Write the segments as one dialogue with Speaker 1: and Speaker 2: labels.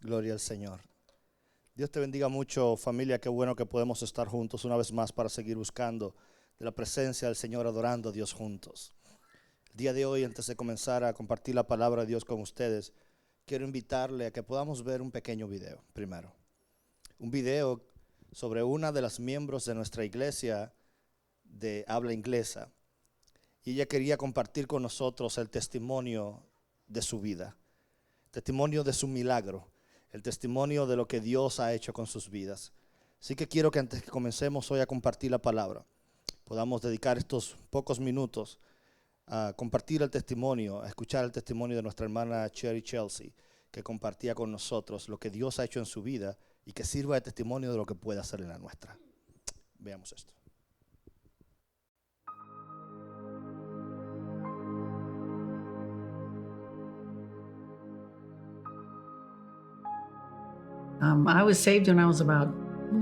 Speaker 1: Gloria al Señor. Dios te bendiga mucho, familia. Qué bueno que podemos estar juntos una vez más para seguir buscando de la presencia del Señor, adorando a Dios juntos. El día de hoy, antes de comenzar a compartir la palabra de Dios con ustedes, quiero invitarle a que podamos ver un pequeño video primero. Un video sobre una de las miembros de nuestra iglesia de habla inglesa. Y ella quería compartir con nosotros el testimonio de su vida, testimonio de su milagro, el testimonio de lo que Dios ha hecho con sus vidas. Así que quiero que antes que comencemos hoy a compartir la palabra, podamos dedicar estos pocos minutos a compartir el testimonio, a escuchar el testimonio de nuestra hermana Cherry Chelsea, que compartía con nosotros lo que Dios ha hecho en su vida y que sirva de testimonio de lo que puede hacer en la nuestra. Veamos esto.
Speaker 2: I was saved when I was about,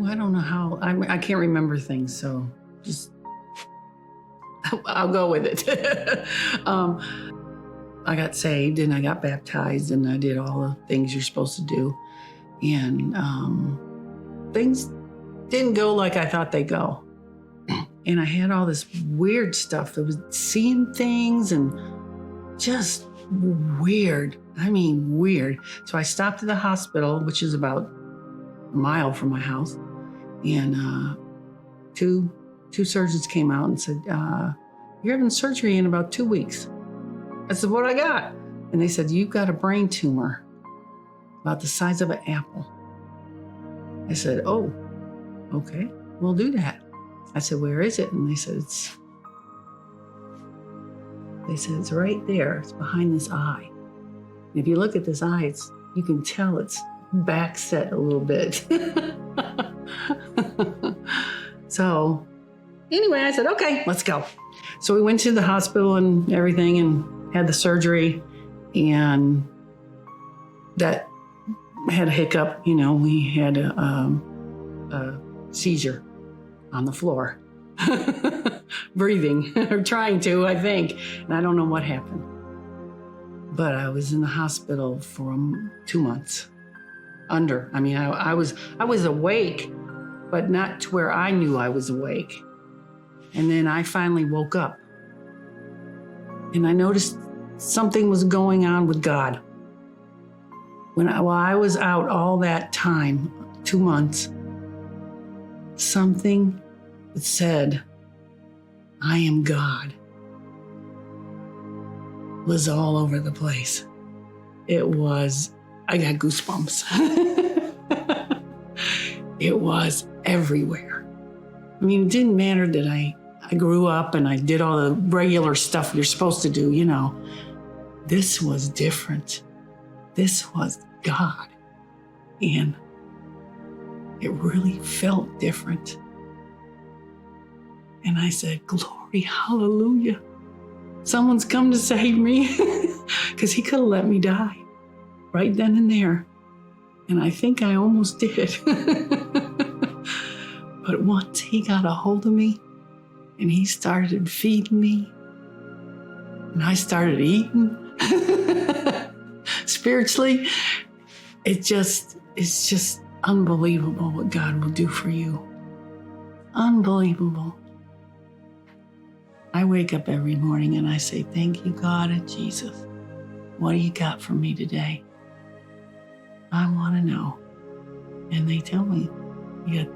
Speaker 2: I don't know how, I can't remember things, so just, I'll go with it. I got saved and I got baptized and I did all the things you're supposed to do. And things didn't go like I thought they'd go. And I had all this weird stuff. I was seeing things and just weird. I mean, weird. So I stopped at the hospital, which is about a mile from my house. And two surgeons came out and said, you're having surgery in about 2 weeks. I said, what I got? And they said, you've got a brain tumor about the size of an apple. I said, oh, okay, we'll do that. I said, where is it? And they said, it's right there. It's behind this eye. And if you look at this eye, you can tell it's back set a little bit. So anyway, I said, okay, let's go. So we went to the hospital and everything and had the surgery, and that had a hiccup. You know, we had a seizure on the floor, breathing, or trying to, I think. And I don't know what happened. But I was in the hospital for 2 months. I was awake, but not to where I knew I was awake. And then I finally woke up. And I noticed something was going on with God. While I was out all that time, 2 months, something that said, I am God, was all over the place. I got goosebumps. It was everywhere. I mean, it didn't matter that I grew up and I did all the regular stuff you're supposed to do, you know. This was different. This was God. And it really felt different. And I said, glory, hallelujah. Someone's come to save me, because he could have let me die right then and there. And I think I almost did. But once he got a hold of me and he started feeding me and I started eating spiritually, it's just unbelievable what God will do for you. Unbelievable. I wake up every morning and I say, thank you, God and Jesus. What do you got for me today? I want to know. And they tell me, you got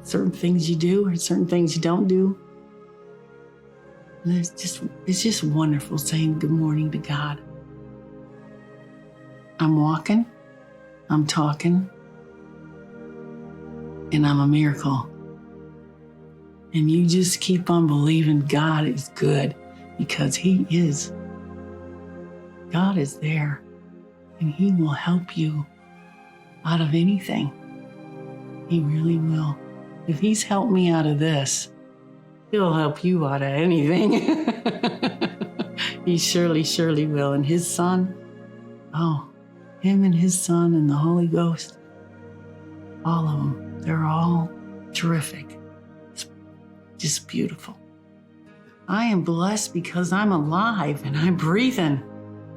Speaker 2: certain things you do or certain things you don't do. And it's just wonderful saying good morning to God. I'm walking, I'm talking, and I'm a miracle. And you just keep on believing God is good, because He is. God is there, and He will help you out of anything. He really will. If He's helped me out of this, He'll help you out of anything. He surely will. And His Son, Him and His Son and the Holy Ghost, all of them, they're all terrific. It's just beautiful. I am blessed because I'm alive and I'm breathing.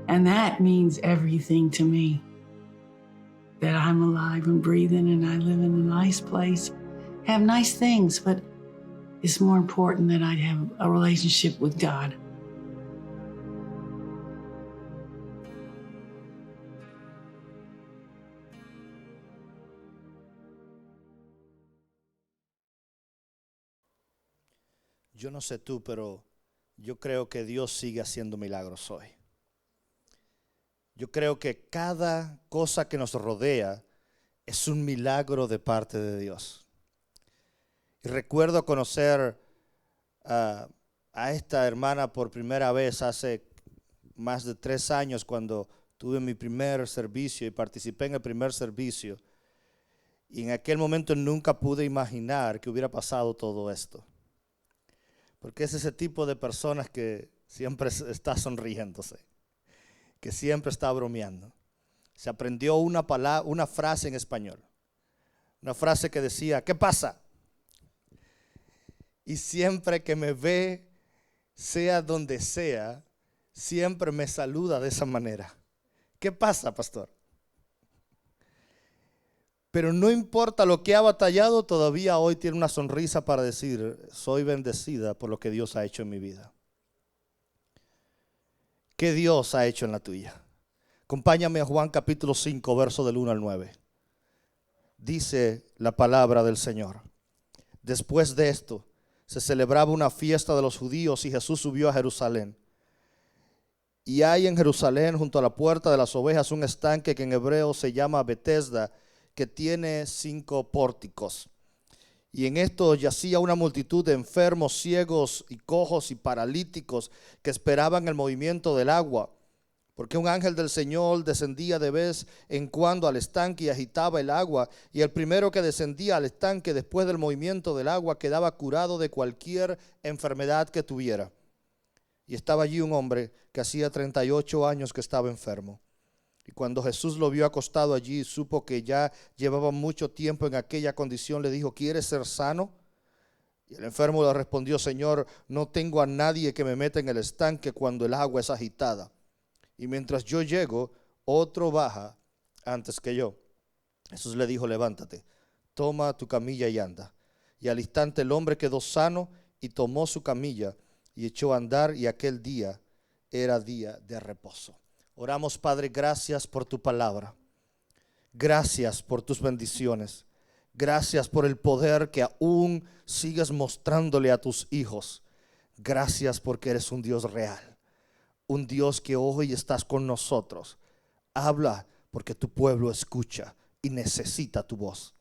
Speaker 2: And that means everything to me. that I'm alive and breathing and I live in a nice place, have nice things, but it's more important that I have a relationship with God.
Speaker 1: Yo no sé tú, pero yo creo que Dios sigue haciendo milagros hoy. Yo creo que cada cosa que nos rodea es un milagro de parte de Dios. Y recuerdo conocer a esta hermana por primera vez hace más de 3 años, cuando tuve mi primer servicio y participé en el primer servicio. Y en aquel momento nunca pude imaginar que hubiera pasado todo esto. Porque es ese tipo de personas que siempre está sonriéndose, que siempre está bromeando. Se aprendió una frase en español, una frase que decía, ¿qué pasa? Y siempre que me ve, sea donde sea, siempre me saluda de esa manera. ¿Qué pasa, pastor? Pero no importa lo que ha batallado, todavía hoy tiene una sonrisa para decir, soy bendecida por lo que Dios ha hecho en mi vida. ¿Qué Dios ha hecho en la tuya? Acompáñame a Juan capítulo 5, verso del 1 al 9. Dice la palabra del Señor. Después de esto, se celebraba una fiesta de los judíos y Jesús subió a Jerusalén. Y hay en Jerusalén, junto a la puerta de las ovejas, un estanque que en hebreo se llama Betesda, que tiene 5 pórticos. Y en esto yacía una multitud de enfermos, ciegos y cojos y paralíticos que esperaban el movimiento del agua, porque un ángel del Señor descendía de vez en cuando al estanque y agitaba el agua, y el primero que descendía al estanque después del movimiento del agua quedaba curado de cualquier enfermedad que tuviera. Y estaba allí un hombre que hacía 38 años que estaba enfermo. Y cuando Jesús lo vio acostado allí, supo que ya llevaba mucho tiempo en aquella condición, le dijo, ¿quieres ser sano? Y el enfermo le respondió, Señor, no tengo a nadie que me meta en el estanque cuando el agua es agitada. Y mientras yo llego, otro baja antes que yo. Jesús le dijo, levántate, toma tu camilla y anda. Y al instante el hombre quedó sano y tomó su camilla y echó a andar, y aquel día era día de reposo. Oramos, Padre, gracias por tu palabra. Gracias por tus bendiciones. Gracias por el poder que aún sigues mostrándole a tus hijos. Gracias porque eres un Dios real. Un Dios que hoy estás con nosotros. Habla porque tu pueblo escucha y necesita tu voz.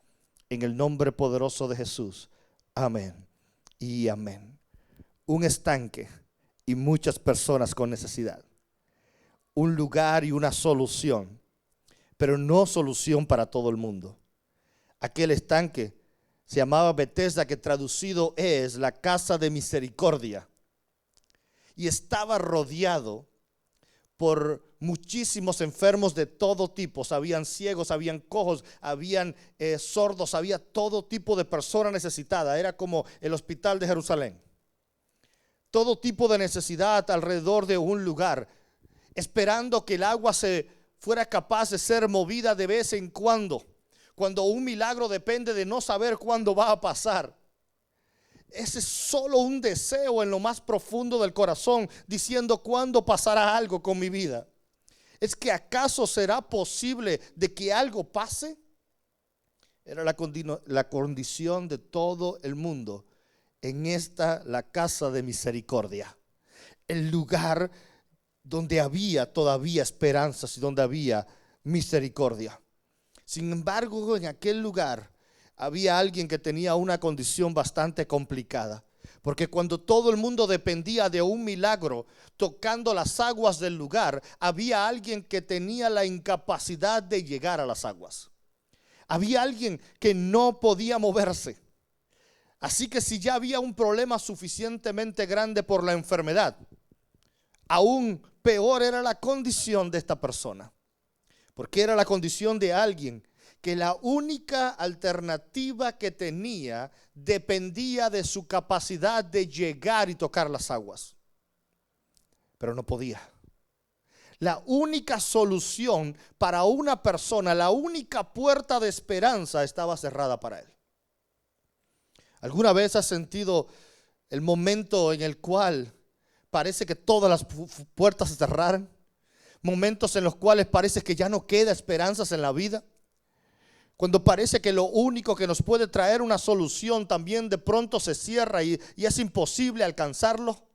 Speaker 1: En el nombre poderoso de Jesús. Amén y amén. Un estanque y muchas personas con necesidad. Un lugar y una solución, pero no solución para todo el mundo. Aquel estanque se llamaba Betesda, que traducido es la casa de misericordia, y estaba rodeado por muchísimos enfermos de todo tipo. Habían ciegos, habían cojos, habían sordos, había todo tipo de persona necesitada. Era como el hospital de Jerusalén. Todo tipo de necesidad alrededor de un lugar, esperando que el agua se fuera capaz de ser movida de vez en cuando un milagro depende de no saber cuándo va a pasar. Ese es solo un deseo en lo más profundo del corazón, diciendo, ¿cuándo pasará algo con mi vida? ¿Es que acaso será posible de que algo pase? Era la condición de todo el mundo en la casa de misericordia, el lugar donde había todavía esperanzas y donde había misericordia. Sin embargo, en aquel lugar había alguien que tenía una condición bastante complicada, porque cuando todo el mundo dependía de un milagro tocando las aguas del lugar, había alguien que tenía la incapacidad de llegar a las aguas. Había alguien que no podía moverse. Así que si ya había un problema suficientemente grande por la enfermedad, aún peor era la condición de esta persona, porque era la condición de alguien que la única alternativa que tenía dependía de su capacidad de llegar y tocar las aguas, pero no podía. La única solución para una persona, la única puerta de esperanza estaba cerrada para él. ¿Alguna vez has sentido el momento en el cual parece que todas las puertas se cerraran? Momentos en los cuales parece que ya no queda esperanzas en la vida. Cuando parece que lo único que nos puede traer una solución también de pronto se cierra y es imposible alcanzarlo.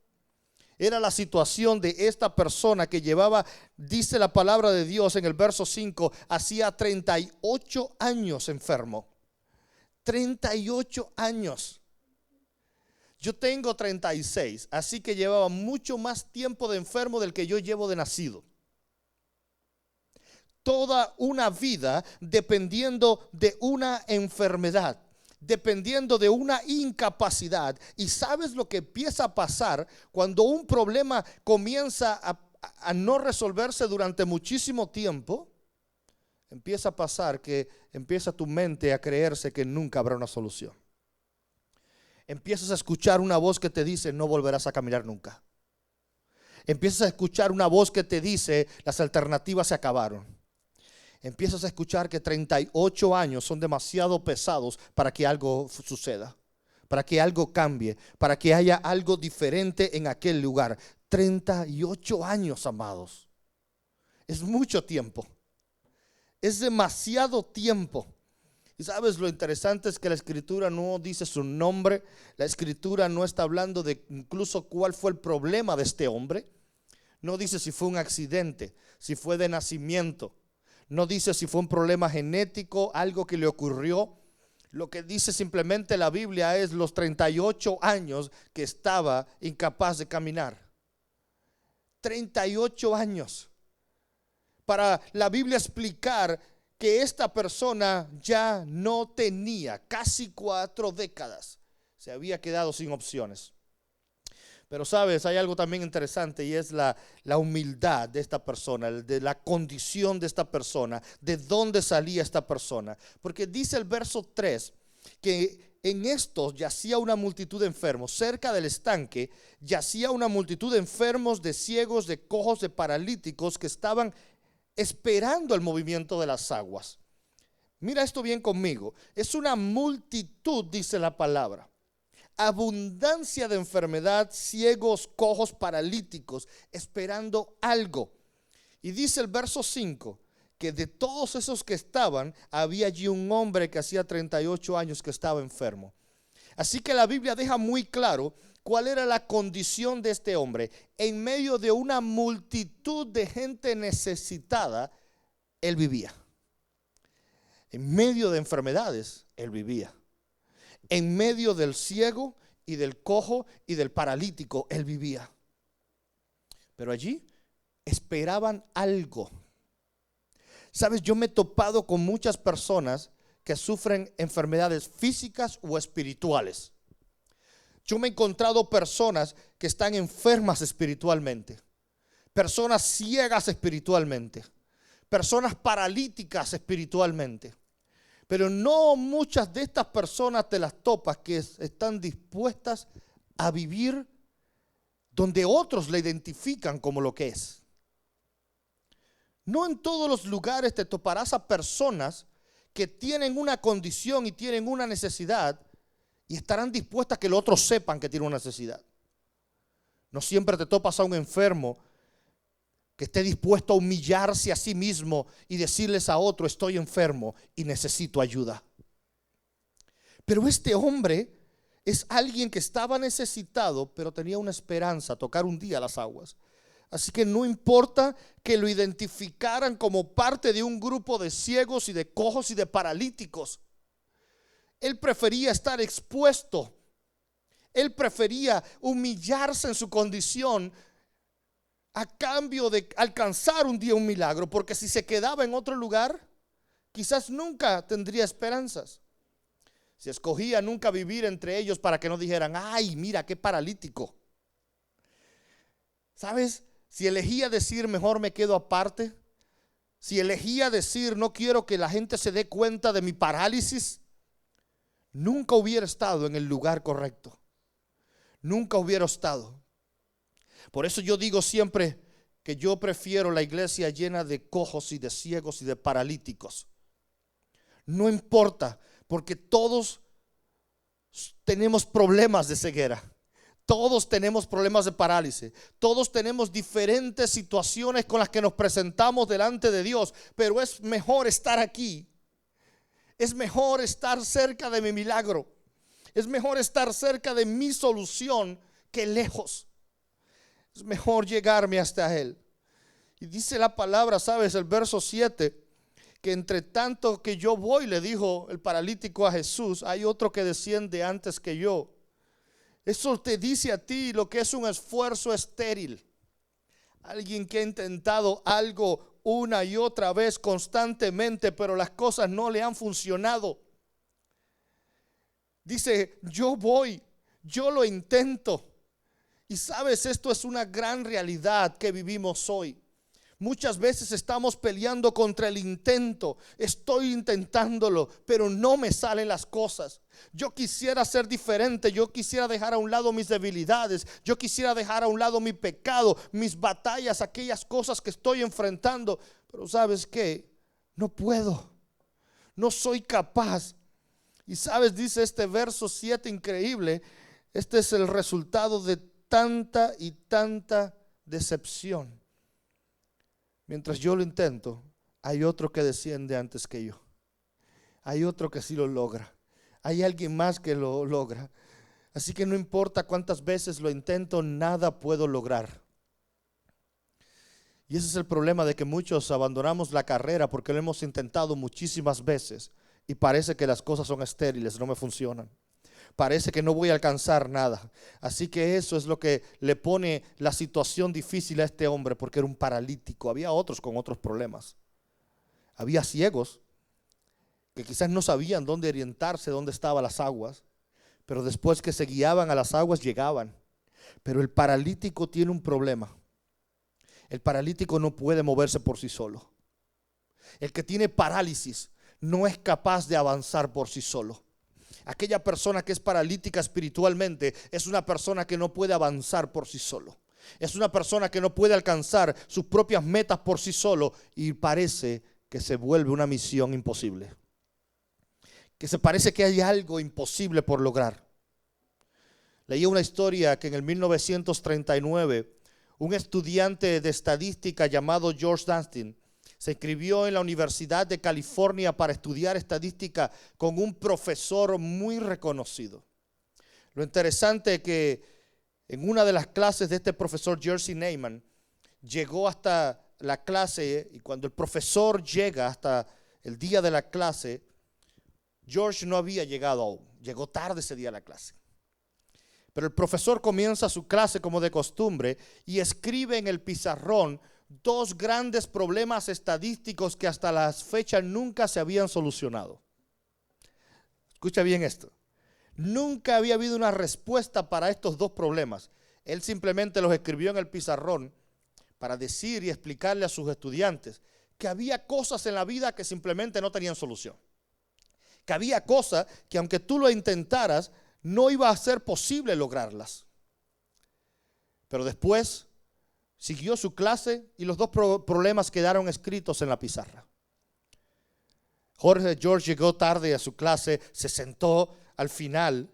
Speaker 1: Era la situación de esta persona que llevaba, dice la palabra de Dios en el verso 5, hacía 38 años enfermo. 38 años. Yo tengo 36, así que llevaba mucho más tiempo de enfermo del que yo llevo de nacido. Toda una vida dependiendo de una enfermedad, dependiendo de una incapacidad. Y sabes lo que empieza a pasar cuando un problema comienza a no resolverse durante muchísimo tiempo. Empieza a pasar que empieza tu mente a creerse que nunca habrá una solución. Empiezas a escuchar una voz que te dice: no volverás a caminar nunca. Empiezas a escuchar una voz que te dice: las alternativas se acabaron. Empiezas a escuchar que 38 años son demasiado pesados para que algo suceda, para que algo cambie, para que haya algo diferente en aquel lugar. 38 años, amados. Es mucho tiempo. Es demasiado tiempo. Y sabes, lo interesante es que la escritura no dice su nombre. La escritura no está hablando de incluso cuál fue el problema de este hombre. No dice si fue un accidente, si fue de nacimiento. No dice si fue un problema genético, algo que le ocurrió. Lo que dice simplemente la Biblia es los 38 años que estaba incapaz de caminar. 38 años. Para la Biblia explicar que esta persona ya no tenía, casi 4 décadas, se había quedado sin opciones. Pero sabes, hay algo también interesante y es la humildad de esta persona, de la condición de esta persona, de dónde salía esta persona. Porque dice el verso 3 que en estos yacía una multitud de enfermos. Cerca del estanque yacía una multitud de enfermos, de ciegos, de cojos, de paralíticos que estaban esperando el movimiento de las aguas. Mira esto bien conmigo. Es una multitud, dice la palabra. Abundancia de enfermedad, ciegos, cojos, paralíticos, esperando algo. Y dice el verso 5 que de todos esos que estaban, había allí un hombre que hacía 38 años que estaba enfermo. Así que la Biblia deja muy claro cuál era la condición de este hombre. En medio de una multitud de gente necesitada, él vivía. En medio de enfermedades, él vivía. En medio del ciego y del cojo y del paralítico, él vivía. Pero allí esperaban algo. Sabes, yo me he topado con muchas personas que sufren enfermedades físicas o espirituales. Yo me he encontrado personas que están enfermas espiritualmente, personas ciegas espiritualmente, personas paralíticas espiritualmente. Pero no muchas de estas personas te las topas que están dispuestas a vivir donde otros le identifican como lo que es. No en todos los lugares te toparás a personas que tienen una condición y tienen una necesidad y estarán dispuestas a que los otros sepan que tienen una necesidad. No siempre te topas a un enfermo que esté dispuesto a humillarse a sí mismo y decirles a otro: estoy enfermo y necesito ayuda. Pero este hombre es alguien que estaba necesitado, pero tenía una esperanza: tocar un día las aguas. Así que no importa que lo identificaran como parte de un grupo de ciegos y de cojos y de paralíticos, él prefería estar expuesto. Él prefería humillarse en su condición a cambio de alcanzar un día un milagro, porque si se quedaba en otro lugar, quizás nunca tendría esperanzas. Si escogía nunca vivir entre ellos para que no dijeran: ay, mira qué paralítico. ¿Sabes? Si elegía decir: mejor me quedo aparte. Si elegía decir: no quiero que la gente se dé cuenta de mi parálisis, nunca hubiera estado en el lugar correcto. Nunca hubiera estado. Por eso yo digo siempre que yo prefiero la iglesia llena de cojos y de ciegos y de paralíticos. No importa, porque todos tenemos problemas de ceguera. Todos tenemos problemas de parálisis. Todos tenemos diferentes situaciones con las que nos presentamos delante de Dios. Pero es mejor estar aquí. Es mejor estar cerca de mi milagro. Es mejor estar cerca de mi solución que lejos. Es mejor llegarme hasta Él. Y dice la palabra, ¿sabes? El verso 7, que entre tanto que yo voy, le dijo el paralítico a Jesús, hay otro que desciende antes que yo. Eso te dice a ti lo que es un esfuerzo estéril. Alguien que ha intentado algo una y otra vez constantemente, pero las cosas no le han funcionado. Dice, yo voy, yo lo intento. Y sabes, esto es una gran realidad que vivimos hoy. Muchas veces estamos peleando contra el intento. Estoy intentándolo, pero no me salen las cosas. Yo quisiera ser diferente. Yo quisiera dejar a un lado mis debilidades. Yo quisiera dejar a un lado mi pecado, mis batallas, aquellas cosas que estoy enfrentando. Pero ¿sabes qué? No puedo. No soy capaz. Y sabes, dice este verso 7 increíble. Este es el resultado de tanta y tanta decepción. Mientras yo lo intento, hay otro que desciende antes que yo. Hay otro que sí lo logra. Hay alguien más que lo logra. Así que no importa cuántas veces lo intento, nada puedo lograr. Y ese es el problema de que muchos abandonamos la carrera porque lo hemos intentado muchísimas veces y parece que las cosas son estériles, no me funcionan. Parece que no voy a alcanzar nada. Así que eso es lo que le pone la situación difícil a este hombre, porque era un paralítico. Había otros con otros problemas. Había ciegos que quizás no sabían dónde orientarse, dónde estaban las aguas, pero después que se guiaban a las aguas llegaban. Pero el paralítico tiene un problema. El paralítico no puede moverse por sí solo. El que tiene parálisis no es capaz de avanzar por sí solo. Aquella persona que es paralítica espiritualmente es una persona que no puede avanzar por sí solo. Es una persona que no puede alcanzar sus propias metas por sí solo y parece que se vuelve una misión imposible. Que se parece que hay algo imposible por lograr. Leí una historia que en el 1939 un estudiante de estadística llamado George Dunstine se inscribió en la Universidad de California para estudiar estadística con un profesor muy reconocido. Lo interesante es que en una de las clases de este profesor, Jerzy Neyman, llegó hasta la clase y cuando el profesor llega hasta el día de la clase, George no había llegado aún, llegó tarde ese día a la clase. Pero el profesor comienza su clase como de costumbre y escribe en el pizarrón dos grandes problemas estadísticos que hasta la fecha nunca se habían solucionado. Escucha bien esto. Nunca había habido una respuesta para estos dos problemas. Él simplemente los escribió en el pizarrón para decir y explicarle a sus estudiantes que había cosas en la vida que simplemente no tenían solución. Que había cosas que aunque tú lo intentaras, no iba a ser posible lograrlas. Pero después siguió su clase y los dos problemas quedaron escritos en la pizarra. George llegó tarde a su clase, se sentó al final.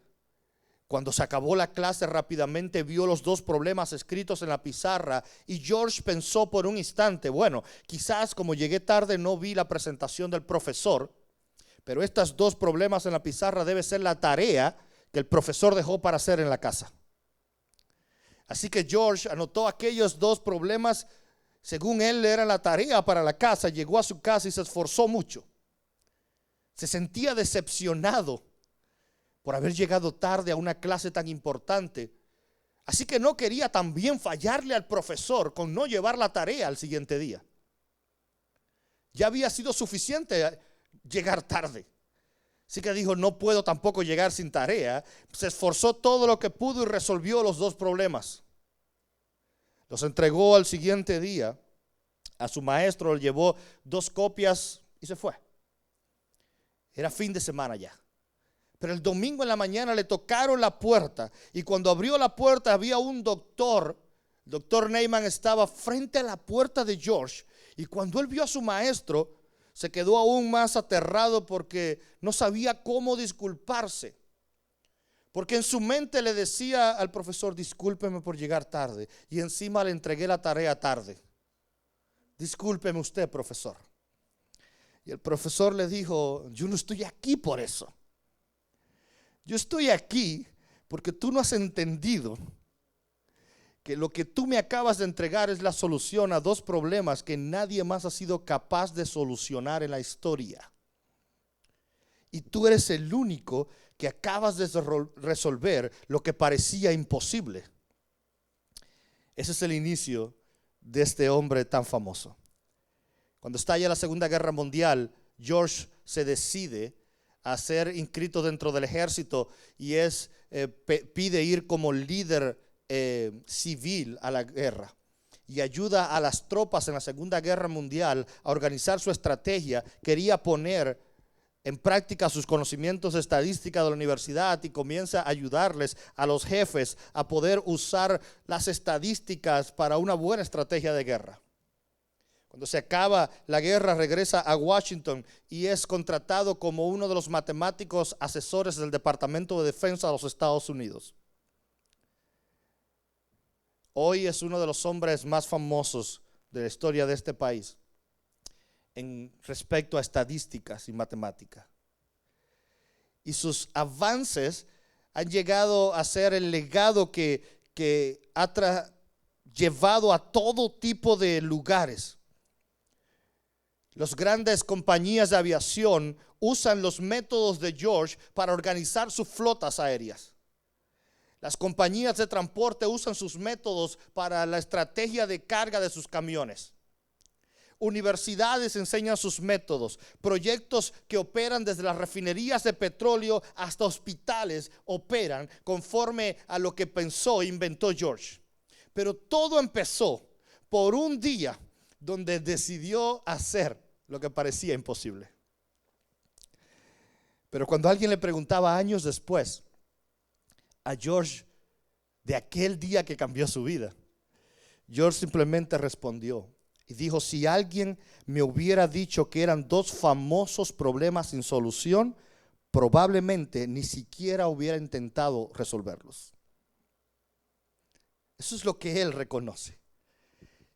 Speaker 1: Cuando se acabó la clase rápidamente vio los dos problemas escritos en la pizarra y George pensó por un instante, bueno, quizás como llegué tarde no vi la presentación del profesor, pero estos dos problemas en la pizarra debe ser la tarea que el profesor dejó para hacer en la casa. Así que George anotó aquellos dos problemas, según él era la tarea para la casa, llegó a su casa y se esforzó mucho. Se sentía decepcionado por haber llegado tarde a una clase tan importante. Así que no quería también fallarle al profesor con no llevar la tarea al siguiente día. Ya había sido suficiente llegar tarde. Así que dijo, no puedo tampoco llegar sin tarea. Se esforzó todo lo que pudo y resolvió los dos problemas. Los entregó al siguiente día. A su maestro le llevó 2 copias y se fue. Era fin de semana ya. Pero el domingo en la mañana le tocaron la puerta. Y cuando abrió la puerta había un doctor El doctor Neyman estaba frente a la puerta de George y cuando él vio a su maestro, se quedó aún más aterrado porque no sabía cómo disculparse. Porque en su mente le decía al profesor: discúlpeme por llegar tarde, y encima le entregué la tarea tarde. Discúlpeme usted, profesor. Y el profesor le dijo: yo no estoy aquí por eso. Yo estoy aquí porque tú no has entendido que lo que tú me acabas de entregar es la solución a dos problemas que nadie más ha sido capaz de solucionar en la historia. Y tú eres el único que acabas de resolver lo que parecía imposible. Ese es el inicio de este hombre tan famoso. Cuando estalla la Segunda Guerra Mundial, George se decide a ser inscrito dentro del ejército y pide ir como líder civil a la guerra y ayuda a las tropas en la Segunda Guerra Mundial a organizar su estrategia. Quería poner en práctica sus conocimientos de estadística de la universidad y comienza a ayudarles a los jefes a poder usar las estadísticas para una buena estrategia de guerra. Cuando se acaba la guerra, regresa a Washington y es contratado como uno de los matemáticos asesores del Departamento de Defensa de los Estados Unidos. Hoy es uno de los hombres más famosos de la historia de este país en respecto a estadísticas y matemática. Y sus avances han llegado a ser el legado que ha llevado a todo tipo de lugares. Las grandes compañías de aviación usan los métodos de George para organizar sus flotas aéreas. Las compañías de transporte usan sus métodos para la estrategia de carga de sus camiones. Universidades enseñan sus métodos. Proyectos que operan desde las refinerías de petróleo hasta hospitales operan conforme a lo que pensó e inventó George. Pero todo empezó por un día donde decidió hacer lo que parecía imposible. Pero cuando alguien le preguntaba años después a George de aquel día que cambió su vida, George simplemente respondió y dijo: si alguien me hubiera dicho que eran dos famosos problemas sin solución, probablemente ni siquiera hubiera intentado resolverlos. Eso es lo que él reconoce.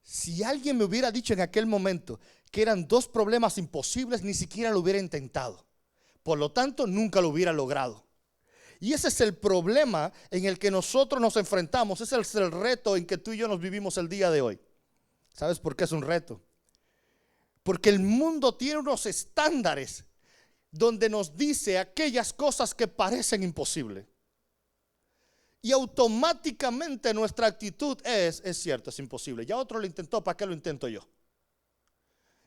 Speaker 1: Si alguien me hubiera dicho en aquel momento que eran dos problemas imposibles, ni siquiera lo hubiera intentado. Por lo tanto, nunca lo hubiera logrado. Y ese es el problema en el que nosotros nos enfrentamos. Ese es el reto en que tú y yo nos vivimos el día de hoy. ¿Sabes por qué es un reto? Porque el mundo tiene unos estándares donde nos dice aquellas cosas que parecen imposibles. Y automáticamente nuestra actitud es cierto, es imposible. Ya otro lo intentó, ¿para qué lo intento yo?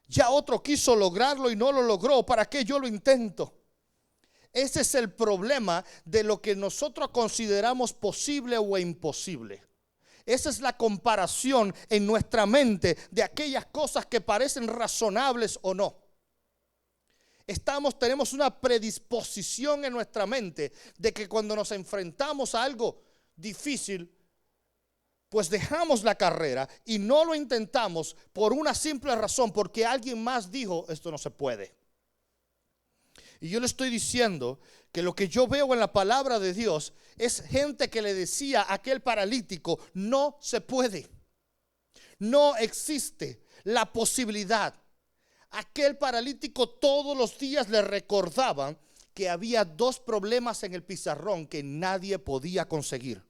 Speaker 1: Ya otro quiso lograrlo y no lo logró, ¿para qué yo lo intento? Ese es el problema de lo que nosotros consideramos posible o imposible. Esa es la comparación en nuestra mente de aquellas cosas que parecen razonables o no. Tenemos una predisposición en nuestra mente de que cuando nos enfrentamos a algo difícil, pues dejamos la carrera y no lo intentamos por una simple razón, porque alguien más dijo: esto no se puede. Y yo le estoy diciendo que lo que yo veo en la palabra de Dios es gente que le decía a aquel paralítico: no se puede, no existe la posibilidad. Aquel paralítico todos los días le recordaban que había dos problemas en el pizarrón que nadie podía conseguir.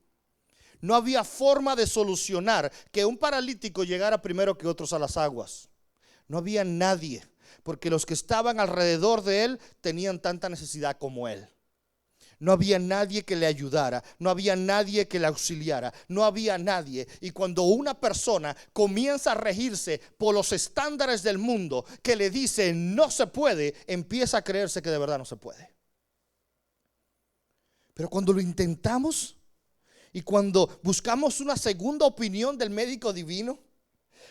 Speaker 1: No había forma de solucionar que un paralítico llegara primero que otros a las aguas. No había nadie, porque los que estaban alrededor de él tenían tanta necesidad como él. No había nadie que le ayudara, no había nadie que le auxiliara, no había nadie. Y cuando una persona comienza a regirse por los estándares del mundo que le dice no se puede, empieza a creerse que de verdad no se puede. Pero cuando lo intentamos y cuando buscamos una segunda opinión del médico divino,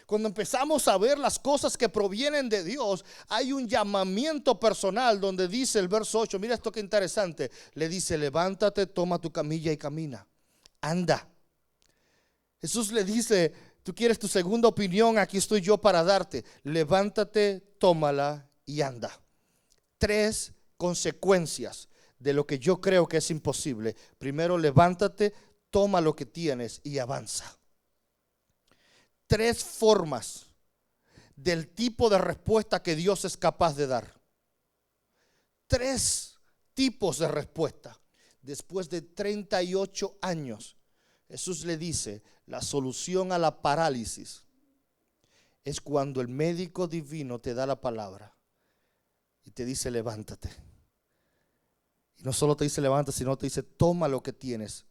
Speaker 1: cuando empezamos a ver las cosas que provienen de Dios, hay un llamamiento personal donde dice el verso 8, mira esto que interesante, le dice: levántate, toma tu camilla y camina, anda. Jesús le dice, tú quieres tu segunda opinión, aquí estoy yo para darte. Levántate, tómala y anda. 3 consecuencias de lo que yo creo que es imposible. Primero, levántate, toma lo que tienes y avanza. 3 formas del tipo de respuesta que Dios es capaz de dar. 3 tipos de respuesta. Después de 38 años, Jesús le dice, la solución a la parálisis es cuando el médico divino te da la palabra y te dice, levántate. Y no solo te dice levántate, sino te dice, toma lo que tienes.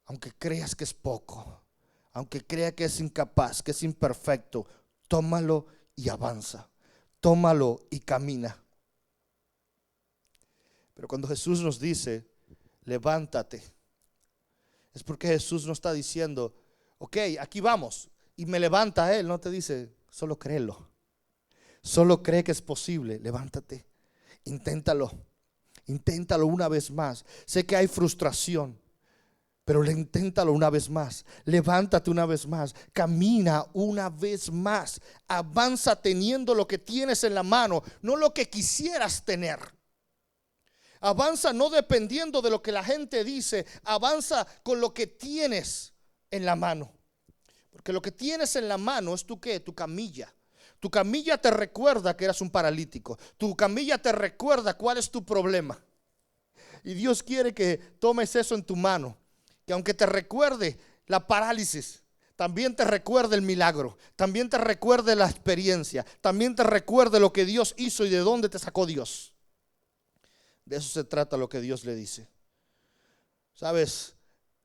Speaker 1: Aunque creas que es poco, aunque creas que es incapaz, que es imperfecto, tómalo y avanza. Tómalo y camina. Pero cuando Jesús nos dice, levántate, es porque Jesús no está diciendo, ok, aquí vamos, y me levanta Él. No te dice, solo créelo. Solo cree que es posible. Levántate, inténtalo una vez más. Sé que hay frustración, pero inténtalo una vez más. Levántate una vez más, camina una vez más. Avanza teniendo lo que tienes en la mano, no lo que quisieras tener. Avanza no dependiendo de lo que la gente dice. Avanza con lo que tienes en la mano. Porque lo que tienes en la mano es tu ¿qué? Tu camilla. Tu camilla te recuerda que eras un paralítico. Tu camilla te recuerda cuál es tu problema. Y Dios quiere que tomes eso en tu mano. Que aunque te recuerde la parálisis, también te recuerde el milagro. También te recuerde la experiencia. También te recuerde lo que Dios hizo y de dónde te sacó Dios. De eso se trata lo que Dios le dice. ¿Sabes?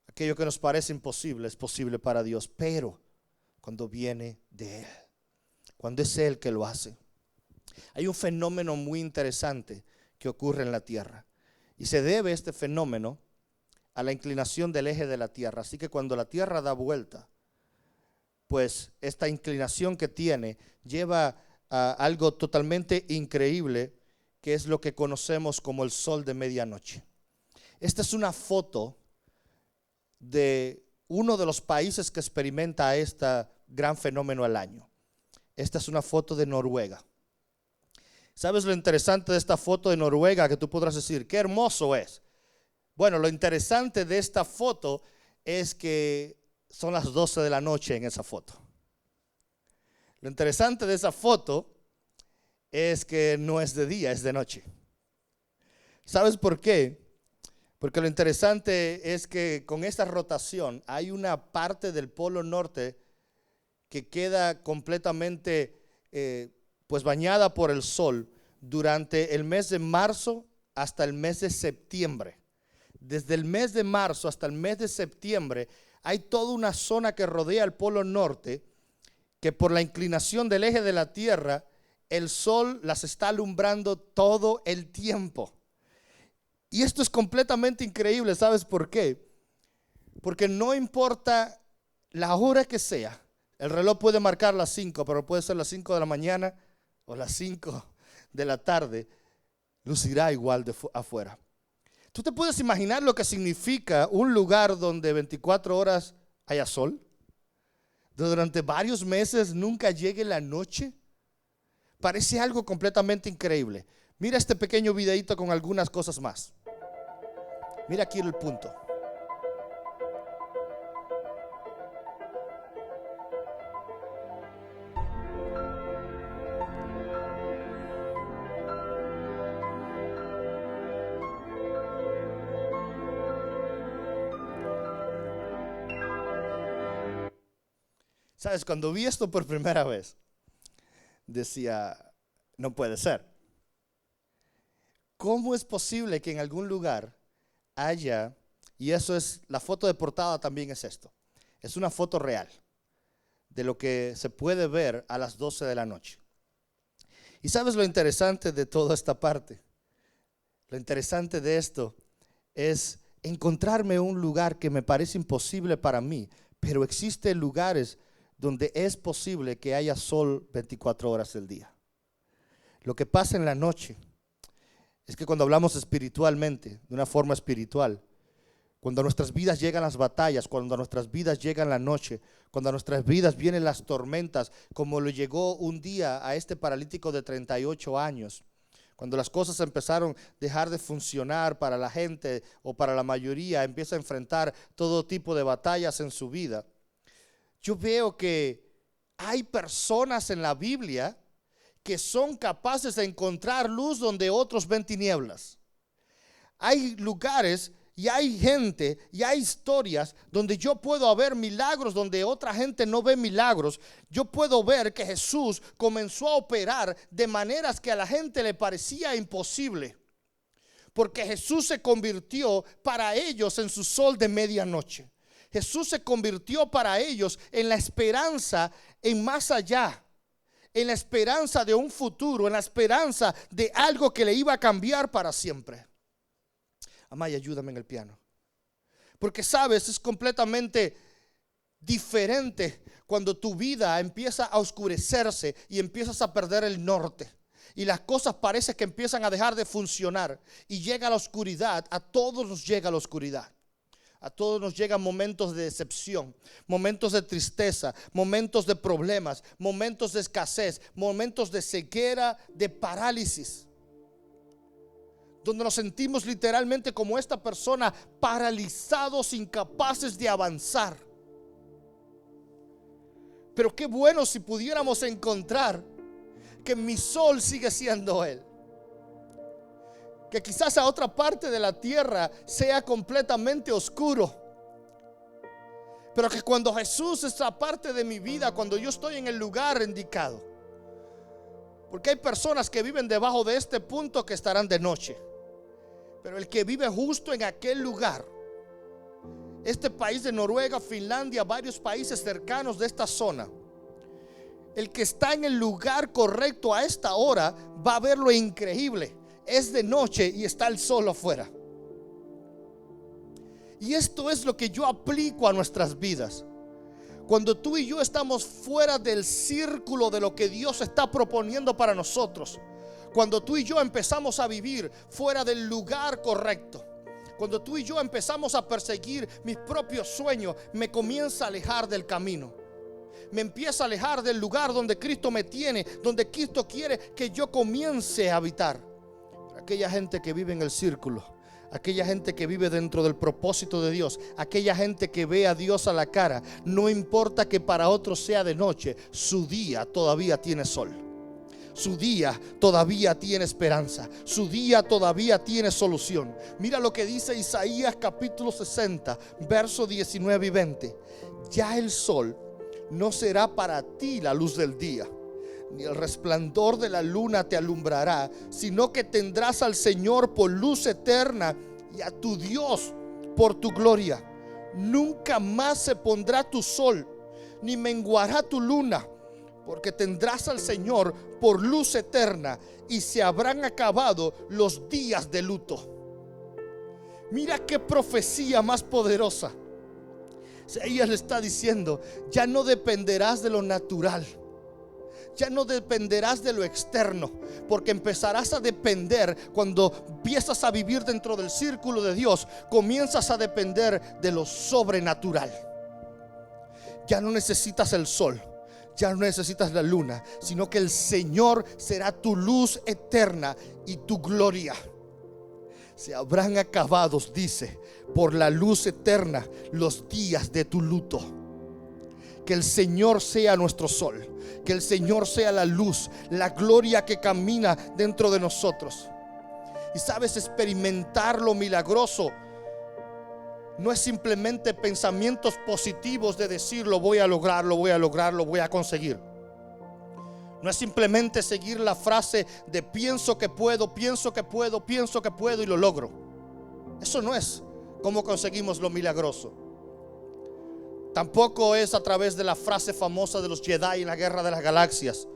Speaker 1: Aquello que nos parece imposible es posible para Dios, pero cuando viene de Él, cuando es Él que lo hace. Hay un fenómeno muy interesante que ocurre en la tierra y se debe este fenómeno a la inclinación del eje de la tierra. Así que cuando la tierra da vuelta, pues esta inclinación que tiene lleva a algo totalmente increíble, que es lo que conocemos como el sol de medianoche. Esta es una foto de uno de los países que experimenta este gran fenómeno al año. Esta es una foto de Noruega. ¿Sabes lo interesante de esta foto de Noruega? Que tú podrás decir, qué hermoso es. Bueno, lo interesante de esta foto es que son las 12 de la noche en esa foto. Lo interesante de esa foto es que no es de día, es de noche. ¿Sabes por qué? Porque lo interesante es que con esta rotación hay una parte del polo norte que queda completamente pues bañada por el sol durante el mes de marzo hasta el mes de septiembre. Desde el mes de marzo hasta el mes de septiembre hay toda una zona que rodea el polo norte que por la inclinación del eje de la tierra el sol las está alumbrando todo el tiempo. Y esto es completamente increíble. ¿Sabes por qué? Porque no importa la hora que sea, el reloj puede marcar las 5, pero puede ser las 5 de la mañana o las 5 de la tarde, lucirá igual de afuera. ¿Tú te puedes imaginar lo que significa un lugar donde 24 horas haya sol? Durante varios meses nunca llegue la noche. Parece algo completamente increíble. Mira este pequeño videito con algunas cosas más. Mira aquí el punto. ¿Sabes? Cuando vi esto por primera vez, decía, no puede ser. ¿Cómo es posible que en algún lugar haya, y eso es, la foto de portada también es esto, es una foto real de lo que se puede ver a las 12 de la noche. Y ¿sabes lo interesante de toda esta parte? Lo interesante de esto es encontrarme un lugar que me parece imposible para mí, pero existen lugares donde es posible que haya sol 24 horas del día. Lo que pasa en la noche es que cuando hablamos espiritualmente, de una forma espiritual, Cuando a nuestras vidas llegan las batallas, cuando a nuestras vidas llega la noche, cuando a nuestras vidas vienen las tormentas, como le llegó un día a este paralítico de 38 años, cuando las cosas empezaron a dejar de funcionar para la gente o para la mayoría, empieza a enfrentar todo tipo de batallas en su vida. Yo veo que hay personas en la Biblia que son capaces de encontrar luz donde otros ven tinieblas. Hay lugares y hay gente y hay historias donde yo puedo ver milagros donde otra gente no ve milagros. Yo puedo ver que Jesús comenzó a operar de maneras que a la gente le parecía imposible, porque Jesús se convirtió para ellos en su sol de medianoche. Jesús se convirtió para ellos en la esperanza en más allá, en la esperanza de un futuro, en la esperanza de algo que le iba a cambiar para siempre. Amaya, ayúdame en el piano. Porque sabes, es completamente diferente cuando tu vida empieza a oscurecerse y empiezas a perder el norte. Y las cosas parece que empiezan a dejar de funcionar. Y llega la oscuridad. A todos nos llega la oscuridad. A todos nos llegan momentos de decepción, momentos de tristeza, momentos de problemas, momentos de escasez, momentos de ceguera, de parálisis, donde nos sentimos literalmente como esta persona, paralizados, incapaces de avanzar. Pero qué bueno si pudiéramos encontrar que mi sol sigue siendo Él. Que quizás a otra parte de la tierra sea completamente oscuro, pero que cuando Jesús es la parte de mi vida, cuando yo estoy en el lugar indicado, porque hay personas que viven debajo de este punto que estarán de noche, pero el que vive justo en aquel lugar, este país de Noruega, Finlandia, varios países cercanos de esta zona, el que está en el lugar correcto a esta hora va a ver lo increíble. Es de noche y está el sol afuera. Y esto es lo que yo aplico a nuestras vidas. Cuando tú y yo estamos fuera del círculo de lo que Dios está proponiendo para nosotros, cuando tú y yo empezamos a vivir fuera del lugar correcto, cuando tú y yo empezamos a perseguir mis propios sueños, me comienza a alejar del camino. Me empieza a alejar del lugar donde Cristo me tiene, donde Cristo quiere que yo comience a habitar. Aquella gente que vive en el círculo, aquella gente que vive dentro del propósito de Dios, aquella gente que ve a Dios a la cara, no importa que para otros sea de noche, su día todavía tiene sol. Su día todavía tiene esperanza. Su día todavía tiene solución. Mira lo que dice Isaías capítulo 60, versos 19 y 20. Ya el sol no será para ti la luz del día, ni el resplandor de la luna te alumbrará, sino que tendrás al Señor por luz eterna y a tu Dios por tu gloria. Nunca más se pondrá tu sol, ni menguará tu luna, porque tendrás al Señor por luz eterna y se habrán acabado los días de luto. Mira qué profecía más poderosa. Ella le está diciendo: ya no dependerás de lo natural, ya no dependerás de lo externo, porque empezarás a depender. Cuando empiezas a vivir dentro del círculo de Dios, comienzas a depender de lo sobrenatural. Ya no necesitas el sol, ya no necesitas la luna, sino que el Señor será tu luz eterna y tu gloria. Se habrán acabado, dice, por la luz eterna los días de tu luto. Que el Señor sea nuestro sol, que el Señor sea la luz, la gloria que camina dentro de nosotros. Y sabes, experimentar lo milagroso no es simplemente pensamientos positivos de decir lo voy a lograr, lo voy a lograr, lo voy a conseguir. No es simplemente seguir la frase de pienso que puedo, pienso que puedo, pienso que puedo y lo logro. Eso no es cómo conseguimos lo milagroso. Tampoco es a través de la frase famosa de los Jedi en la Guerra de las Galaxias,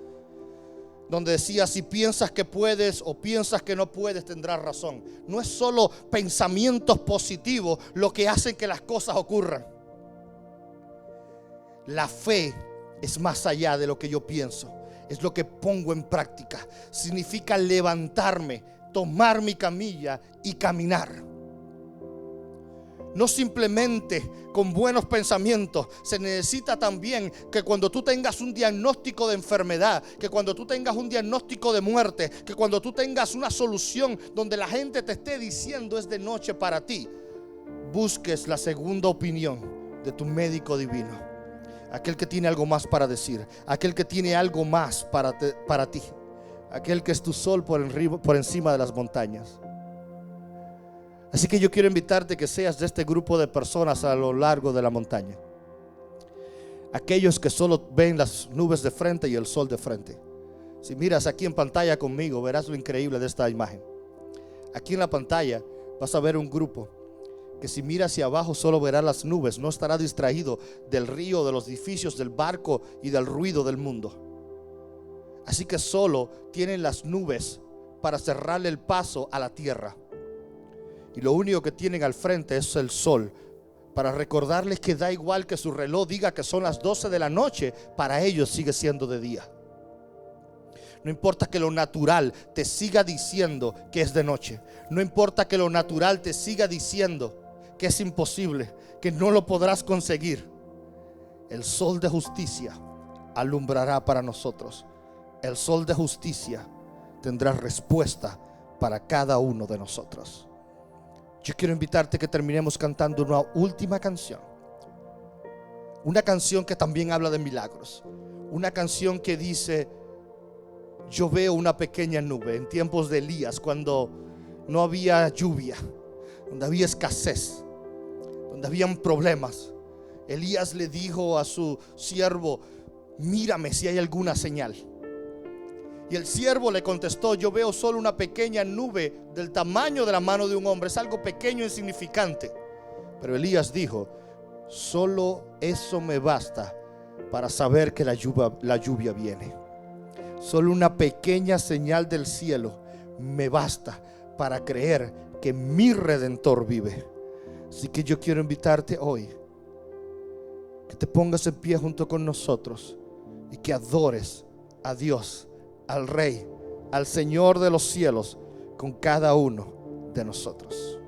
Speaker 1: donde decía: si piensas que puedes o piensas que no puedes, tendrás razón. No es solo pensamientos positivos lo que hacen que las cosas ocurran. La fe es más allá de lo que yo pienso, es lo que pongo en práctica. Significa levantarme, tomar mi camilla y caminar. no simplemente con buenos pensamientos. Se necesita también que cuando tú tengas un diagnóstico de enfermedad, que cuando tú tengas un diagnóstico de muerte, que cuando tú tengas una solución donde la gente te esté diciendo es de noche para ti, busques la segunda opinión de tu médico divino, aquel que tiene algo más para decir, aquel que tiene algo más para ti, aquel que es tu sol por encima de las montañas. Así que yo quiero invitarte que seas de este grupo de personas a lo largo de la montaña, aquellos que solo ven las nubes de frente y el sol de frente. Si miras aquí en pantalla conmigo, verás lo increíble de esta imagen. Aquí en la pantalla vas a ver un grupo que, si mira hacia abajo, solo verá las nubes. No estará distraído del río, de los edificios, del barco y del ruido del mundo. Así que solo tienen las nubes para cerrarle el paso a la tierra. Y lo único que tienen al frente es el sol, para recordarles que da igual que su reloj diga que son las 12 de la noche, para ellos sigue siendo de día. No importa que lo natural te siga diciendo que es de noche. No importa que lo natural te siga diciendo que es imposible, que no lo podrás conseguir. El sol de justicia alumbrará para nosotros. El sol de justicia tendrá respuesta para cada uno de nosotros. Yo quiero invitarte que terminemos cantando una última canción. Una canción que también habla de milagros. Una canción que dice: yo veo una pequeña nube. En tiempos de Elías, cuando no había lluvia, donde había escasez, donde habían problemas, Elías le dijo a su siervo: mírame si hay alguna señal. Y el siervo le contestó: yo veo solo una pequeña nube del tamaño de la mano de un hombre. Es algo pequeño e insignificante. Pero Elías dijo: solo eso me basta para saber que la lluvia viene. Solo una pequeña señal del cielo me basta para creer que mi Redentor vive. Así que yo quiero invitarte hoy que te pongas en pie junto con nosotros y que adores a Dios, al Rey, al Señor de los cielos, con cada uno de nosotros.